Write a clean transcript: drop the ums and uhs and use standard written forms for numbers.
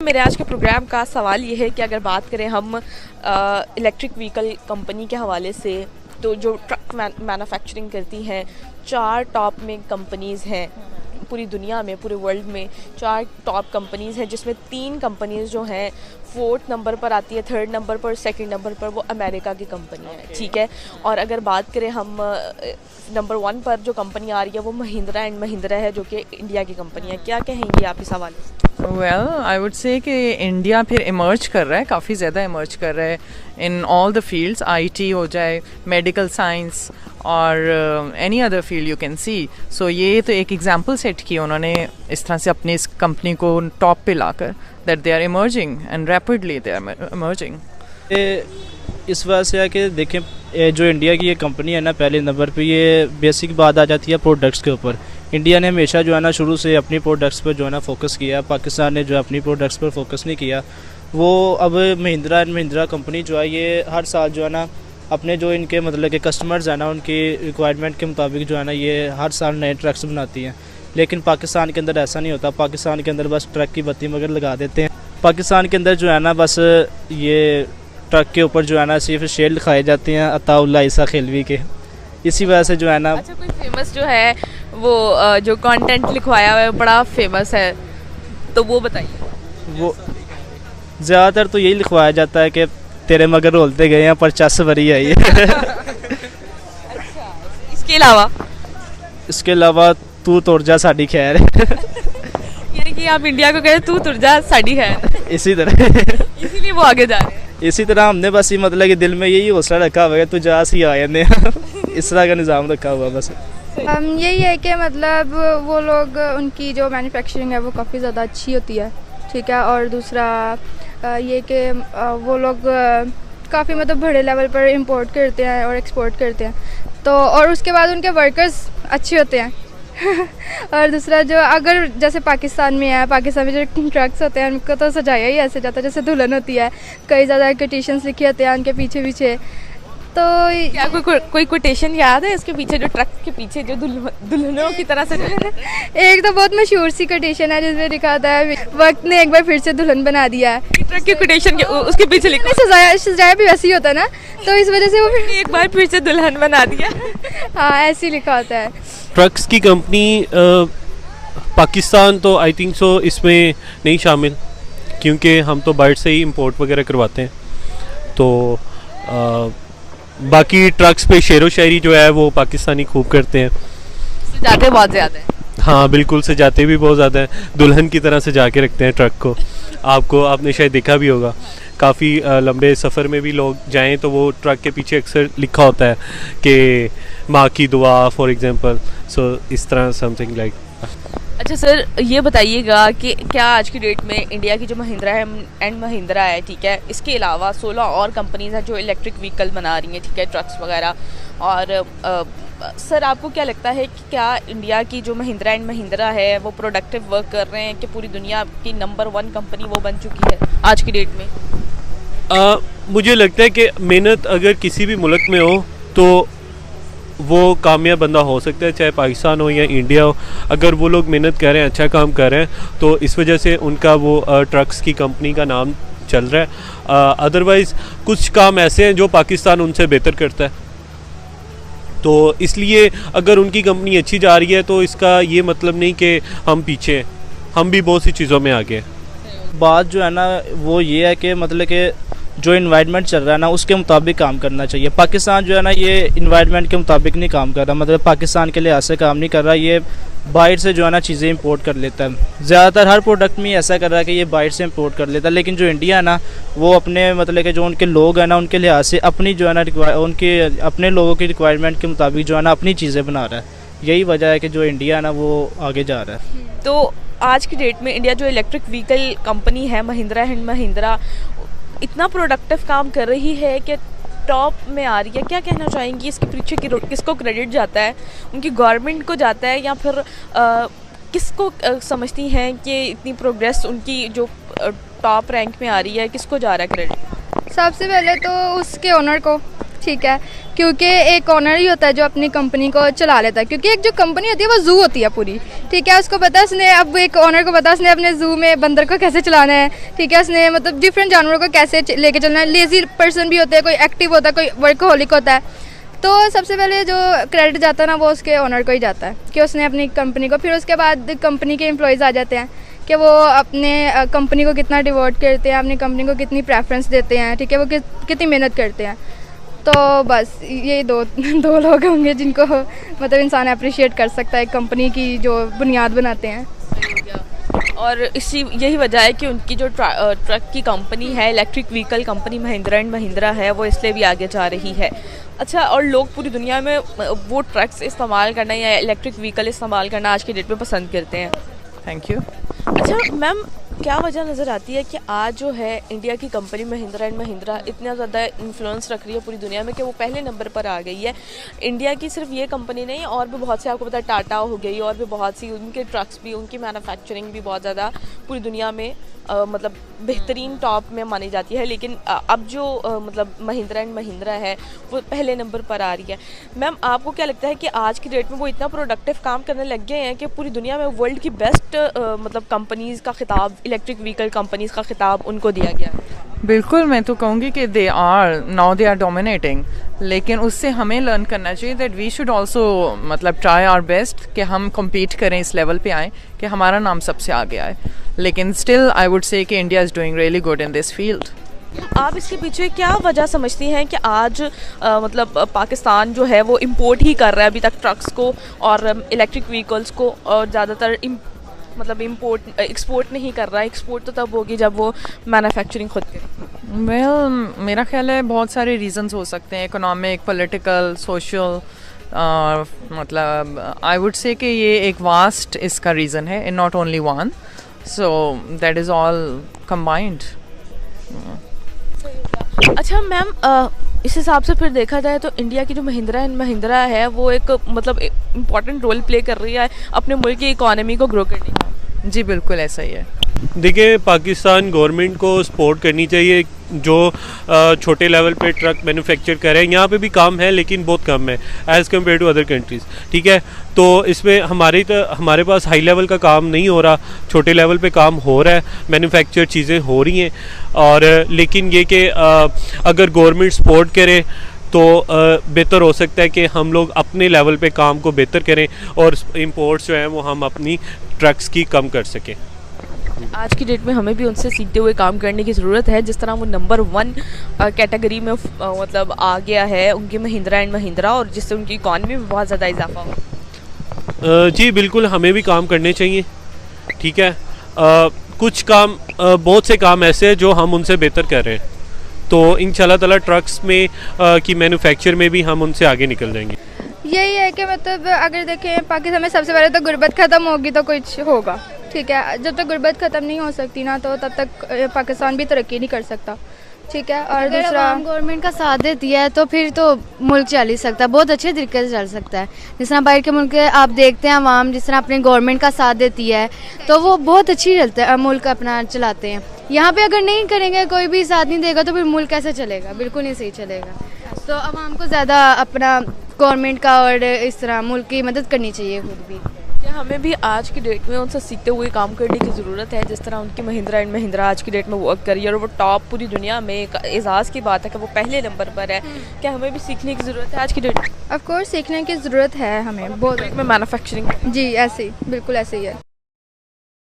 मेरे आज के प्रोग्राम का सवाल ये है कि अगर बात करें हम इलेक्ट्रिक व्हीकल कंपनी के हवाले से, तो जो ट्रक मैन्युफैक्चरिंग करती हैं, 4 टॉप में कंपनीज़ हैं पूरी दुनिया में, पूरे वर्ल्ड में 4 टॉप कंपनीज़ हैं, जिसमें 3 कंपनीज़ जो हैं 4th नंबर पर आती है, 3rd नंबर पर, 2nd नंबर पर वो अमेरिका की कंपनी है, ठीक है। और अगर बात करें हम नंबर 1 पर जो कंपनी आ रही है वो महिंद्रा एंड महिंद्रा है, जो कि इंडिया की कंपनी है। क्या कहेंगे आप इस हवाले से? वेल आई वुड से कि इंडिया फिर इमर्ज कर रहा है, काफ़ी ज़्यादा इमर्ज कर रहा है in all the fields, IT हो जाए, मेडिकल साइंस और any other field you can see. So ये तो एक एग्जांपल सेट की उन्होंने इस तरह से अपनी इस कंपनी को टॉप पे लाकर, that they are emerging and rapidly they are emerging. इस वजह से है कि देखें जो इंडिया की ये कंपनी है ना, पहले नंबर पे ये बेसिक बात आ जाती है प्रोडक्ट्स के ऊपर। इंडिया ने हमेशा जो है ना शुरू से अपनी प्रोडक्ट्स पर जो है ना फोकस किया, पाकिस्तान ने जो अपनी प्रोडक्ट्स पर फोकस नहीं किया। वो अब महिंद्रा एंड महिंद्रा कंपनी जो है ये हर साल जो है ना अपने जो इनके मतलब के कस्टमर्स हैं ना, उनकी रिक्वायरमेंट के मुताबिक जो है ना ये हर साल नए ट्रक्स बनाती हैं। लेकिन पाकिस्तान के अंदर ऐसा नहीं होता। पाकिस्तान के अंदर बस ट्रक की बत्ती मगर लगा देते हैं। पाकिस्तान के अंदर जो है ना बस ये ट्रक के ऊपर जो है ना सिर्फ शेर लिखाए जाते हैं अताउल्लाह ईसा खिलवी के। इसी वजह से जो है ना अच्छा, कोई फेमस जो है वो जो कंटेंट लिखवाया हुआ है बड़ा फेमस है, तो वो बताइए। वो ज़्यादातर तो यही लिखवाया जाता है कि तेरे मगर रोलते गए हैं पर 50 वरी आई है। अच्छा, इसके अलावा तू तुर जा साड़ी खैर है। यानी कि आप इंडिया को कह रहे तू तुर जा साड़ी है, इसी तरह इसीलिए वो आगे जा रहे हैं। इसी तरह हमने बस ये मतलब कि दिल में यही हौसला रखा हुआ है तू जा सी आए ने। इस तरह का निज़ाम रखा हुआ बस। यही है कि मतलब वो लोग, उनकी जो मैन्युफैक्चरिंग है वो काफ़ी ज़्यादा अच्छी होती है, ठीक है। और दूसरा ये कि वो लोग काफ़ी मतलब बड़े लेवल पर इंपोर्ट करते हैं और एक्सपोर्ट करते हैं, तो और उसके बाद उनके वर्कर्स अच्छे होते हैं। और दूसरा जो अगर जैसे पाकिस्तान में है, पाकिस्तान में जो ट्रक्स होते हैं उनको तो सजाया ही ऐसे जाता है जैसे दुल्हन होती है। कई ज़्यादा कोटेशंस लिखे होते हैं उनके पीछे पीछे। तो क्या कोई कोटेशन याद है इसके पीछे, जो ट्रक के पीछे जो दुल्हनों की तरह से? एक तो बहुत मशहूर सी कोटेशन है जिसमें लिखा होता है वक्त ने एक बार फिर से दुल्हन बना दिया है। ट्रक की कोटेशन के उसके पीछे लिखा सजाया भी वैसे ही होता है ना, तो इस वजह से वो एक बार फिर से दुल्हन बना दिया। हाँ, ऐसे ही लिखा होता है। ट्रक्स की कंपनी पाकिस्तान तो आई थिंक सो इसमें नहीं शामिल, क्योंकि हम तो बाहर से ही इंपोर्ट वगैरह करवाते हैं। तो बाकी ट्रक्स पे शेरो शायरी जो है वो पाकिस्तानी खूब करते हैं, सजाते बहुत ज़्यादा है। हाँ बिल्कुल, सजाते भी बहुत ज़्यादा हैं, दुल्हन की तरह सजा के रखते हैं ट्रक को। आपने शायद देखा भी होगा, काफ़ी लंबे सफ़र में भी लोग जाएं तो वो ट्रक के पीछे अक्सर लिखा होता है कि माँ की दुआ फॉर एग्जांपल। सो इस तरह समथिंग लाइक। अच्छा सर, ये बताइएगा कि क्या आज की डेट में इंडिया की जो महिंद्रा एंड महिंद्रा है, ठीक है, इसके अलावा 16 और कंपनीज हैं जो इलेक्ट्रिक व्हीकल बना रही हैं, ठीक है, ट्रक्स वगैरह। और सर आपको क्या लगता है कि क्या इंडिया की जो महिंद्रा एंड महिंद्रा है वो प्रोडक्टिव वर्क कर रहे हैं कि पूरी दुनिया की नंबर 1 कंपनी वो बन चुकी है आज की डेट में? मुझे लगता है कि मेहनत अगर किसी भी मुल्क में हो तो वो कामयाब बंदा हो सकता है, चाहे पाकिस्तान हो या इंडिया हो। अगर वो लोग मेहनत कर रहे हैं, अच्छा काम कर रहे हैं, तो इस वजह से उनका वो ट्रक्स की कंपनी का नाम चल रहा है। अदरवाइज़ कुछ काम ऐसे हैं जो पाकिस्तान उनसे बेहतर करता है, तो इसलिए अगर उनकी कंपनी अच्छी जा रही है तो इसका ये मतलब नहीं कि हम पीछे हैं, हम भी बहुत सी चीज़ों में आगे हैं। बात जो है ना वो ये है कि मतलब कि जो इन्वायरमेंट चल रहा है ना उसके मुताबिक काम करना चाहिए। पाकिस्तान जो है ना ये इन्वायरमेंट के मुताबिक नहीं काम कर रहा, मतलब पाकिस्तान के लिहाज से काम नहीं कर रहा। ये बाहर से जो है ना चीज़ें इंपोर्ट कर लेता है। ज़्यादातर हर प्रोडक्ट में ऐसा कर रहा है कि ये बाहर से इंपोर्ट कर लेता है। लेकिन जो इंडिया है ना वो अपने मतलब कि जो उनके लोग हैं ना उनके लिहाज से अपनी जो है ना उनके अपने लोगों की रिक्वायरमेंट के मुताबिक जो है ना अपनी चीज़ें बना रहा है। यही वजह है कि जो इंडिया है ना वो आगे जा रहा है। तो आज की डेट में इंडिया जो इलेक्ट्रिक व्हीकल कंपनी है महिंद्रा एंड महिंद्रा इतना प्रोडक्टिव काम कर रही है कि टॉप में आ रही है। क्या कहना चाहेंगी इसके पीछे किसको क्रेडिट जाता है? उनकी गवर्नमेंट को जाता है या फिर किसको समझती हैं कि इतनी प्रोग्रेस उनकी जो टॉप रैंक में आ रही है, किसको जा रहा है क्रेडिट? सबसे पहले तो उसके ओनर को, ठीक है, क्योंकि एक ओनर ही होता है जो अपनी कंपनी को चला लेता है, क्योंकि एक जो कंपनी होती है वो जू होती है पूरी, ठीक है। उसको पता है, उसने अब एक ओनर को पता है उसने अपने जू में बंदर को कैसे चलाना है, ठीक है। उसने मतलब डिफरेंट जानवरों को कैसे लेके चलना है। लेज़ी पर्सन भी होते हैं, कोई एक्टिव होता है, कोई वर्कहोलिक होता है। तो सबसे पहले जो क्रेडिट जाता है ना वो उसके ओनर को ही जाता है कि उसने अपनी कंपनी को, फिर उसके बाद कंपनी के एम्प्लॉयज़ आ जाते हैं कि वो अपने कंपनी को कितना डिवोट करते हैं, अपनी कंपनी को कितनी प्रेफरेंस देते हैं, ठीक है, वो कितनी मेहनत करते हैं। तो बस ये दो लोग होंगे जिनको मतलब इंसान अप्रिशिएट कर सकता है, कंपनी की जो बुनियाद बनाते हैं। और यही वजह है कि उनकी जो ट्रक की कंपनी है, electric vehicle company Mahindra and Mahindra है, वो इसलिए भी आगे जा रही है। अच्छा, और लोग पूरी दुनिया में वो ट्रक्स इस्तेमाल करना या इलेक्ट्रिक व्हीकल इस्तेमाल करना आज की डेट में पसंद करते हैं। Thank you. अच्छा मैम, क्या वजह नज़र आती है कि आज जो है इंडिया की कंपनी महिंद्रा एंड महिंद्रा इतना ज़्यादा इन्फ्लुएंस रख रही है पूरी दुनिया में कि वो पहले नंबर पर आ गई है? इंडिया की सिर्फ ये कंपनी नहीं, और भी बहुत से, आपको पता है टाटा हो गई, और भी बहुत सी, उनके ट्रक्स भी, उनकी मैन्युफैक्चरिंग भी बहुत ज़्यादा पूरी दुनिया में मतलब बेहतरीन टॉप में मानी जाती है। लेकिन अब जो मतलब महिंद्रा एंड महिंद्रा है वो पहले नंबर पर आ रही है। मैम, आपको क्या लगता है कि आज की डेट में वो इतना प्रोडक्टिव काम करने लग गए हैं कि पूरी दुनिया में वर्ल्ड की बेस्ट मतलब कंपनीज़ का खिताब, इलेक्ट्रिक व्हीकल कंपनीज़ का खिताब उनको दिया गया है? बिल्कुल, मैं तो कहूँगी कि दे आर डोमिनेटिंग, लेकिन उससे हमें लर्न करना चाहिए दैट वी शुड ऑल्सो मतलब ट्राई आवर बेस्ट कि हम compete करें, इस लेवल पे आएँ कि हमारा नाम सबसे आगे आए। लेकिन स्टिल आई वुड से कि India is doing really good in this field. आप इसके पीछे क्या वजह समझती हैं कि आज मतलब पाकिस्तान जो है वो इंपोर्ट ही कर रहा है अभी तक ट्रक्स को और इलेक्ट्रिक व्हीकल्स को, और ज़्यादातर मतलब इंपोर्ट एक्सपोर्ट नहीं कर रहा है? एक्सपोर्ट तो तब होगी जब वो मैन्युफैक्चरिंग खुद करे। मेरा ख्याल है बहुत सारे रीजंस हो सकते हैं, इकोनॉमिक, पॉलिटिकल, सोशल, मतलब आई वुड से कि ये एक वास्ट इसका रीज़न है, and not only one, so that is all combined. अच्छा मैम, इस हिसाब से फिर देखा जाए तो इंडिया की जो महिंद्रा एंड महिंद्रा है वो एक मतलब इम्पॉर्टेंट रोल प्ले कर रही है अपने मुल्क की इकोनॉमी को ग्रो करने में। जी बिल्कुल ऐसा ही है। देखिए, पाकिस्तान गवर्नमेंट को सपोर्ट करनी चाहिए जो छोटे लेवल पे ट्रक मैन्युफैक्चर कर रहे हैं। यहाँ पे भी काम है लेकिन बहुत कम है as compared to other countries, ठीक है। तो इसमें हमारे पास हाई लेवल का काम नहीं हो रहा, छोटे लेवल पे काम हो रहा है, मैन्युफैक्चर चीज़ें हो रही हैं। और लेकिन ये कि अगर गवर्नमेंट सपोर्ट करे तो बेहतर हो सकता है कि हम लोग अपने लेवल पे काम को बेहतर करें और इंपोर्ट्स जो हैं वो हम अपनी ट्रक्स की कम कर सकें। आज की डेट में हमें भी उनसे सीखते हुए काम करने की ज़रूरत है, जिस तरह वो नंबर 1 कैटेगरी में मतलब आ गया है उनकी महिंद्रा एंड महिंद्रा, और जिससे उनकी इकॉनमी में बहुत ज़्यादा इजाफा हो। जी बिल्कुल, हमें भी काम करने चाहिए, ठीक है। कुछ काम, बहुत से काम ऐसे हैं जो हम उनसे बेहतर कर रहे हैं, तो इंशाल्लाह ताला ट्रक्स में की मैन्युफैक्चर में भी हम उनसे आगे निकल जाएंगे। यही है कि मतलब अगर देखें पाकिस्तान में सबसे पहले तो गुर्बत ख़त्म होगी तो कुछ होगा, ठीक है। जब तक गुर्बत ख़त्म नहीं हो सकती ना तो तब तक पाकिस्तान भी तरक्की नहीं कर सकता, ठीक है। और दूसरा, गवर्नमेंट का साथ देती है तो फिर तो मुल्क चल ही सकता है, बहुत अच्छे तरीके से चल सकता है। जिस तरह बाहर के मुल्क आप देखते हैं आवाम जिस तरह अपने गवर्नमेंट का साथ देती है तो वो बहुत अच्छी चलता है, मुल्क अपना चलाते हैं। यहाँ पे अगर नहीं करेंगे, कोई भी साथ नहीं देगा तो फिर मुल्क कैसे चलेगा? बिल्कुल नहीं सही चलेगा। तो आवाम को ज़्यादा अपना गवर्नमेंट का और इस तरह मुल्क की मदद करनी चाहिए खुद भी। क्या हमें भी आज की डेट में उनसे सीखते हुए काम करने की ज़रूरत है, जिस तरह उनकी महिंद्रा एंड महिंद्रा आज की डेट में वर्क करी और वो टॉप पूरी दुनिया में, एक एजाज़ की बात है कि वो पहले नंबर पर है। क्या हमें भी सीखने की ज़रूरत है आज की डेट में? ऑफ कोर्स सीखने की ज़रूरत है हमें बहुत, में मैन्युफैक्चरिंग। जी ऐसे ही, बिल्कुल ऐसे ही है।